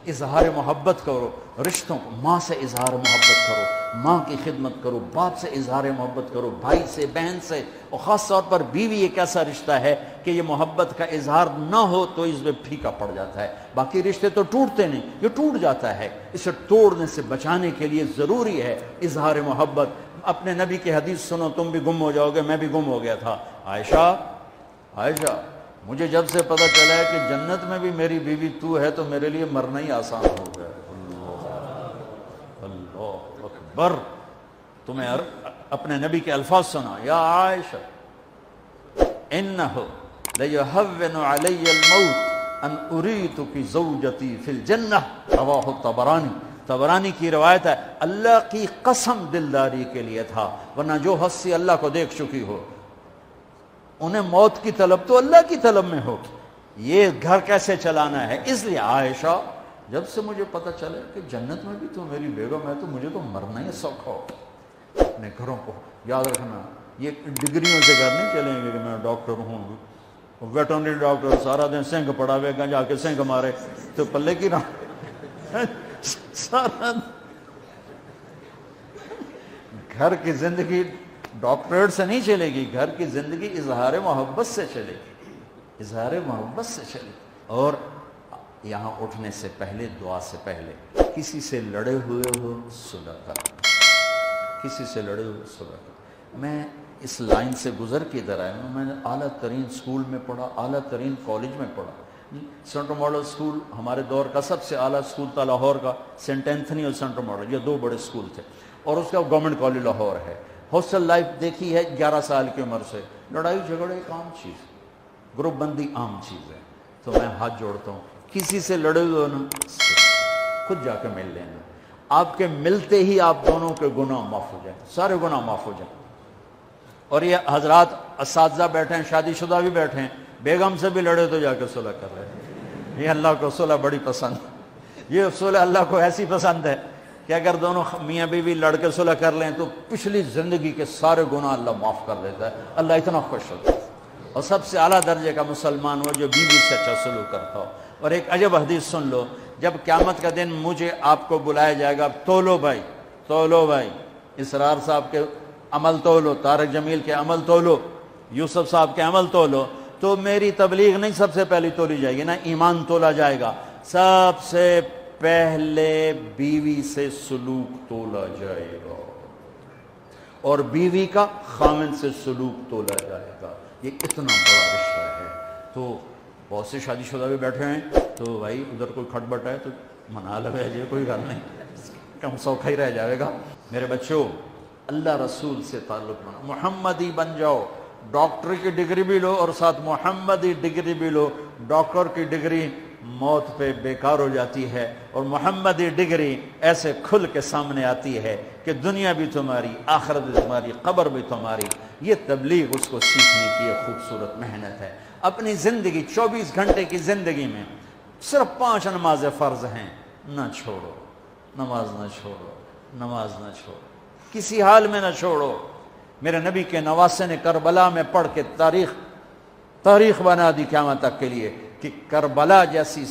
اظہار محبت کرو رشتوں کو، ماں سے اظہار محبت کرو، ماں کی خدمت کرو، باپ سے اظہار محبت کرو، بھائی سے، بہن سے، اور خاص طور پر بیوی ایک ایسا رشتہ ہے کہ یہ محبت کا اظہار نہ ہو تو اس میں پھیکا پڑ جاتا ہے۔ باقی رشتے تو ٹوٹتے نہیں، یہ ٹوٹ جاتا ہے، اسے توڑنے سے بچانے کے لیے ضروری ہے اظہار محبت۔ اپنے نبی کی حدیث سنو، تم بھی گم ہو جاؤ گے، میں بھی گم ہو گیا تھا۔ عائشہ مجھے جب سے پتہ چلا ہے کہ جنت میں بھی میری بیوی تو ہے تو میرے لیے مرنا ہی آسان ہو گیا۔ اللہ اکبر۔ تمہیں اپنے نبی کے الفاظ سنا، یا عائشہ انہ لیہون علی الموت ان اریتک زوجتی فی الجنہ، رواہ طبرانی کی روایت ہے۔ اللہ کی قسم دلداری کے لیے تھا، ورنہ جو ہستی اللہ کو دیکھ چکی ہو انہیں موت کی طلب تو اللہ کی طلب میں ہوگی، یہ گھر کیسے چلانا ہے۔ اس لیے عائشہ جب سے مجھے پتہ چلے کہ جنت میں بھی تو میری بیگم ہے تو مجھے تو مرنا ہی سوکھا ہو۔ اپنے گھروں کو یاد رکھنا، یہ ڈگریوں سے گھر نہیں چلیں گے کہ میں ڈاکٹر ہوں، ویٹرنری ڈاکٹر سارا دن سنگ پڑا ہوئے گا، جا کے سنگ مارے تو پلے کی نہ سارا گھر کی زندگی ڈاکٹریٹ سے نہیں چلے گی، گھر کی زندگی اظہار محبت سے چلے گی، اظہار محبت سے چلے گی۔ اور یہاں اٹھنے سے پہلے، دعا سے پہلے کسی سے لڑے ہوئے ہو صلح کرو، کسی سے لڑے ہوئے صلح کرو۔ میں اس لائن سے گزر کے ادھر آیا ہوں، میں نے اعلیٰ ترین سکول میں پڑھا، اعلیٰ ترین کالج میں پڑھا۔ سینٹرل ماڈل سکول ہمارے دور کا سب سے اعلیٰ سکول تھا لاہور کا، سینٹ اینتھنی اور سینٹرل ماڈل، یہ دو بڑے سکول تھے، اور اس کا گورنمنٹ کالج لاہور ہے۔ ہاسٹل لائف دیکھی ہے 11 سال کی عمر سے، لڑائی جھگڑے ایک عام چیز، گروپ بندی عام چیز ہے۔ تو میں ہاتھ جوڑتا ہوں، کسی سے لڑے ہوئے نا خود جا کے مل لینا، آپ کے ملتے ہی آپ دونوں کے گناہ معاف ہو جائیں، سارے گناہ معاف ہو جائیں۔ اور یہ حضرات اساتذہ بیٹھے ہیں، شادی شدہ بھی بیٹھے ہیں، بیگم سے بھی لڑے تو جا کے صلح کر رہے ہیں۔ یہ اللہ کو صلح بڑی پسند ہے، یہ صلح اللہ کو ایسی پسند ہے کہ اگر دونوں میاں بیوی لڑ کے صلح کر لیں تو پچھلی زندگی کے سارے گناہ اللہ معاف کر دیتا ہے، اللہ اتنا خوش ہوتا ہے۔ اور سب سے اعلیٰ درجے کا مسلمان وہ جو بیوی سے اچھا سلوک کرتا ہو۔ اور ایک عجب حدیث سن لو، جب قیامت کا دن مجھے آپ کو بلایا جائے گا، تولو بھائی، اسرار صاحب کے عمل تولو، طارق جمیل کے عمل تولو، یوسف صاحب کے عمل تولو، تو میری تبلیغ نہیں سب سے پہلی تولی جائے گی، نہ ایمان تولا جائے گا، سب سے پہلے بیوی سے سلوک تولا جائے گا، اور بیوی کا خامن سے سلوک تولا جائے گا۔ یہ اتنا بڑا رشتہ ہے۔ تو بہت سے شادی شدہ بھی بیٹھے ہیں، تو بھائی ادھر کوئی کھٹ بٹ ہے تو منا لو، ہے کوئی گل نہیں، کم سوکھا ہی رہ جائے گا۔ میرے بچوں، اللہ رسول سے تعلق بنا، محمدی بن جاؤ، ڈاکٹر کی ڈگری بھی لو اور ساتھ محمدی ڈگری بھی لو۔ ڈاکٹر کی ڈگری موت پہ بیکار ہو جاتی ہے، اور محمدی ڈگری ایسے کھل کے سامنے آتی ہے کہ دنیا بھی تمہاری، آخرت بھی تمہاری، قبر بھی تمہاری۔ یہ تبلیغ اس کو سیکھنے کی ایک خوبصورت محنت ہے۔ اپنی زندگی 24 گھنٹے کی زندگی میں صرف 5 نمازیں فرض ہیں، نہ چھوڑو، نماز نہ چھوڑو، نماز نہ چھوڑو، کسی حال میں نہ چھوڑو۔ میرے نبی کے نواسے نے کربلا میں پڑھ کے تاریخ بنا دی قیامت تک کے لیے کہ کربلا جیسی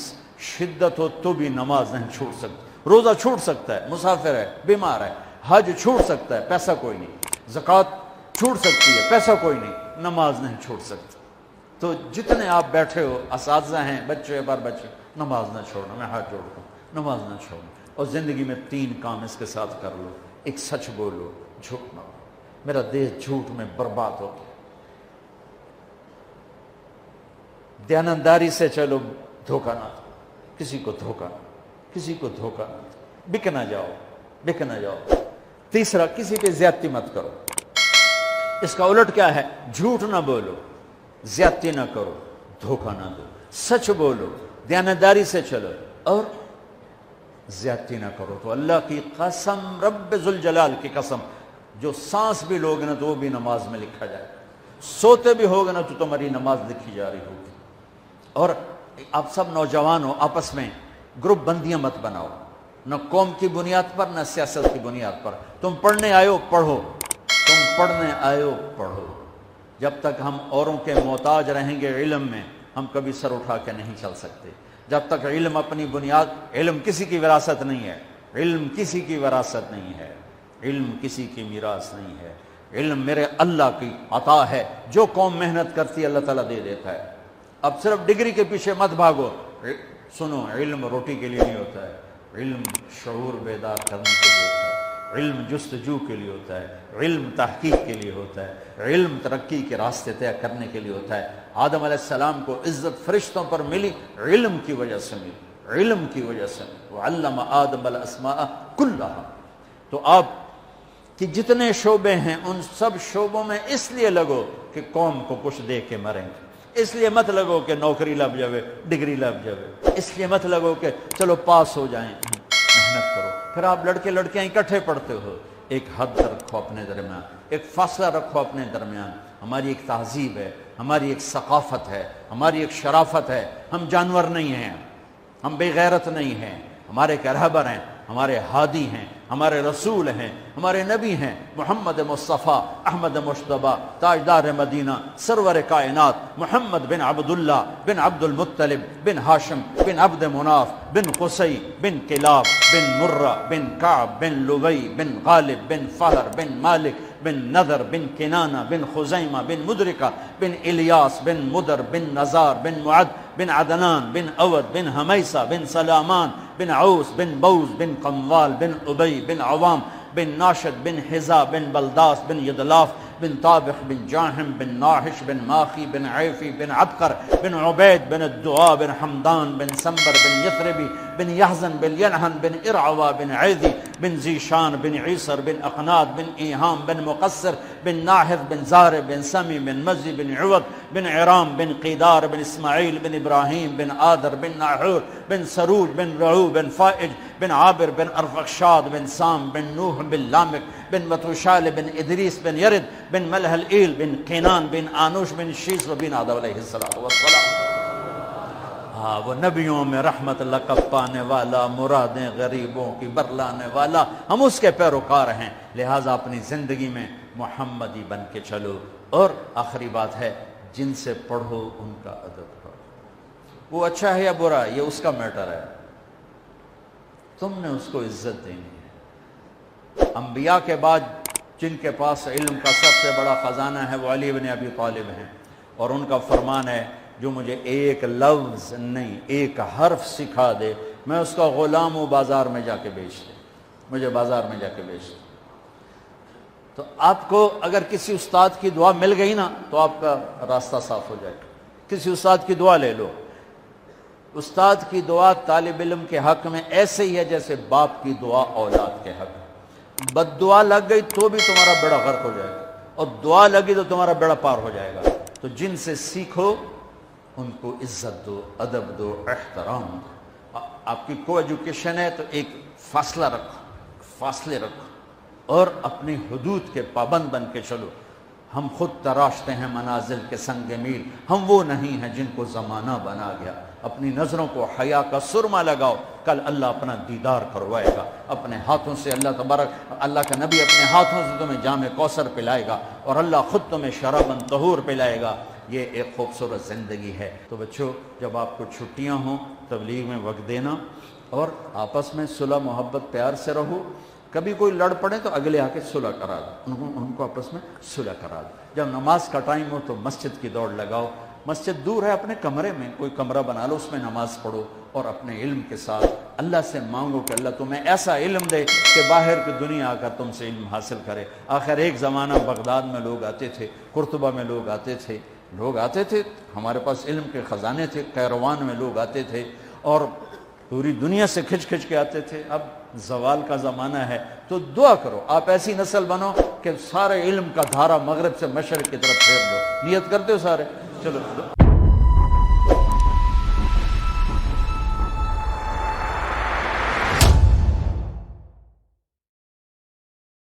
شدت ہو تو بھی نماز نہیں چھوڑ سکتی۔ روزہ چھوٹ سکتا ہے، مسافر ہے، بیمار ہے، حج چھوٹ سکتا ہے، پیسہ کوئی نہیں، زکوٰۃ چھوٹ سکتی ہے، پیسہ کوئی نہیں، نماز نہیں چھوڑ سکتی۔ تو جتنے آپ بیٹھے ہو، اساتذہ ہیں، بچے بار بچے، نماز نہ چھوڑنا، میں ہاتھ جوڑتا ہوں، نماز نہ چھوڑنا۔ اور زندگی میں 3 کام اس کے ساتھ کر لو، ایک سچ بولو، جھوٹ نہ بولو۔ میرا دیش جھوٹ میں برباد ہو گیا۔ دیانتداری سے چلو، دھوکہ نہ دو، کسی کو دھوکہ نہ، کسی کو دھوکہ نہ دو، بک نہ جاؤ۔ تیسرا، کسی پہ زیادتی مت کرو۔ اس کا الٹ کیا ہے؟ جھوٹ نہ بولو، زیادتی نہ کرو، دھوکہ نہ دو، سچ بولو، دیانتداری سے چلو، اور زیادتی نہ کرو۔ تو اللہ کی قسم، رب ذوالجلال کی قسم، جو سانس بھی لوگے نا تو وہ بھی نماز میں لکھا جائے گا، سوتے بھی ہوگے نا تو تمہاری نماز لکھی جا رہی ہوگی۔ اور آپ سب نوجوان ہو، آپس میں گروپ بندیاں مت بناؤ، نہ قوم کی بنیاد پر، نہ سیاست کی بنیاد پر۔ تم پڑھنے آئے ہو پڑھو، تم پڑھنے آئے ہو پڑھو۔ جب تک ہم اوروں کے محتاج رہیں گے علم میں، ہم کبھی سر اٹھا کے نہیں چل سکتے۔ جب تک علم اپنی بنیاد، علم کسی کی وراثت نہیں ہے، علم کسی کی وراثت نہیں ہے، علم کسی کی میراث نہیں ہے، علم میرے اللہ کی عطا ہے، جو قوم محنت کرتی ہے اللہ تعالیٰ دے دیتا ہے۔ اب صرف ڈگری کے پیچھے مت بھاگو، سنو، علم روٹی کے لیے نہیں ہوتا ہے، علم شعور بیدار کرنے کے لیے ہوتا ہے، علم جستجو کے لیے ہوتا ہے، علم تحقیق کے لیے ہوتا ہے، علم ترقی کے راستے طے کرنے کے لیے ہوتا ہے۔ آدم علیہ السلام کو عزت فرشتوں پر ملی، علم کی وجہ سے ملی، علم کی وجہ سے ملی۔ وعلم آدم الاسماء کلھا۔ تو آپ کہ جتنے شعبے ہیں ان سب شعبوں میں اس لیے لگو کہ قوم کو کچھ دے کے مریں گے، اس لیے مت لگو کہ نوکری لگ جاوے، ڈگری لگ جاوے، اس لیے مت لگو کہ چلو پاس ہو جائیں، محنت کرو۔ پھر آپ لڑکے لڑکیاں اکٹھے پڑھتے ہو، ایک حد رکھو اپنے درمیان، ایک فاصلہ رکھو اپنے درمیان۔ ہماری ایک تہذیب ہے، ہماری ایک ثقافت ہے، ہماری ایک شرافت ہے، ہم جانور نہیں ہیں، ہم بے غیرت نہیں ہیں، ہمارے ایک رہبر ہیں، ہمارے ہادی ہیں، ہمارے رسول ہیں، ہمارے نبی ہیں، محمد مصطفیٰ احمد مشتبہ تاجدار مدینہ سرور کائنات محمد بن عبداللہ بن عبد المطلب بن ہاشم بن عبد مناف بن قصی بن کلاب بن مرہ بن کعب بن لبی بن غالب بن فہر بن مالک بن نذر بن کنانہ بن خزیمہ بن مدرکہ بن الیاس بن مدر بن نزار بن معد بن عدنان بن اود بن حمیسہ بن سلامان بن عوس بن بوز بن قموال بن ابی بن عوام بن ناشد بن حزا بن بلداس بن یدلاف بن طابخ بن جاہم بن ناحش بن ماخی بن عیفی بن عبقر بن عبید بن الدعاء بن حمدان بن سنبر بن یثربی بن یحزن بن ینحن بن ارعوا بن عیدی بن زیشان بن عیسر بن اقناد بن ایہام بن مقصر بن ناحذ بن زار بن سمی بن مزی بن عوض بن عرام بن قیدار بن اسماعیل بن ابراہیم بن آدر بن ناحور بن سروج بن رعو بن فائج بن عابر بن ارفخشاد بن سام بن نوح بن لامک بن متوشال بن ادریس بن یرد بن ملح الایل بن قینان بن آنوش بن شیس و بن آدم علیہ السلام۔ ہاں، وہ نبیوں میں رحمت لقب پانے والا، مرادیں غریبوں کی برلانے والا، ہم اس کے پیروکار ہیں، لہٰذا اپنی زندگی میں محمدی بن کے چلو۔ اور آخری بات ہے، جن سے پڑھو ان کا ادب کرو، وہ اچھا ہے یا برا یہ اس کا میٹر ہے، تم نے اس کو عزت دینی ہے۔ انبیاء کے بعد جن کے پاس علم کا سب سے بڑا خزانہ ہے وہ علی بن ابی طالب ہیں، اور ان کا فرمان ہے جو مجھے ایک لفظ نہیں ایک حرف سکھا دے میں اس کا غلام ہوں، بازار میں جا کے بیچ دے، مجھے بازار میں جا کے بیچ دے۔ تو آپ کو اگر کسی استاد کی دعا مل گئی نا تو آپ کا راستہ صاف ہو جائے گا۔ کسی استاد کی دعا لے لو، استاد کی دعا طالب علم کے حق میں ایسے ہی ہے جیسے باپ کی دعا اولاد کے حق میں۔ بد دعا لگ گئی تو بھی تمہارا بیڑا غرق ہو جائے گا، اور دعا لگی تو تمہارا بیڑا پار ہو جائے گا۔ تو جن سے سیکھو ان کو عزت دو، ادب دو، احترام دو۔ آپ کی کو ایجوکیشن ہے تو ایک فاصلہ رکھو، فاصلے رکھو، اور اپنی حدود کے پابند بن کے چلو۔ ہم خود تراشتے ہیں منازل کے سنگ میل، ہم وہ نہیں ہیں جن کو زمانہ بنا گیا۔ اپنی نظروں کو حیا کا سرما لگاؤ، کل اللہ اپنا دیدار کروائے گا، اپنے ہاتھوں سے اللہ تبارک، اللہ کا نبی اپنے ہاتھوں سے تمہیں جام کوثر پلائے گا، اور اللہ خود تمہیں شراباً طہور پلائے گا۔ یہ ایک خوبصورت زندگی ہے۔ تو بچوں، جب آپ کو چھٹیاں ہوں تبلیغ میں وقت دینا، اور آپس میں صلح محبت پیار سے رہو۔ کبھی کوئی لڑ پڑے تو اگلے آ کے صلح کرا دو، ان کو آپس میں صلح کرا دو۔ جب نماز کا ٹائم ہو تو مسجد کی دوڑ لگاؤ، مسجد دور ہے، اپنے کمرے میں کوئی کمرہ بنا لو، اس میں نماز پڑھو، اور اپنے علم کے ساتھ اللہ سے مانگو کہ اللہ تمہیں ایسا علم دے کہ باہر کی دنیا آ کر تم سے علم حاصل کرے۔ آخر ایک زمانہ بغداد میں لوگ آتے تھے، قرطبہ میں لوگ آتے تھے، ہمارے پاس علم کے خزانے تھے، قیروان میں لوگ آتے تھے، اور پوری دنیا سے کھچ کھچ کے آتے تھے۔ اب زوال کا زمانہ ہے، تو دعا کرو آپ ایسی نسل بنو کہ سارے علم کا دھارا مغرب سے مشرق کی طرف پھیر دو۔ نیت کرتے ہو سارے؟ چلو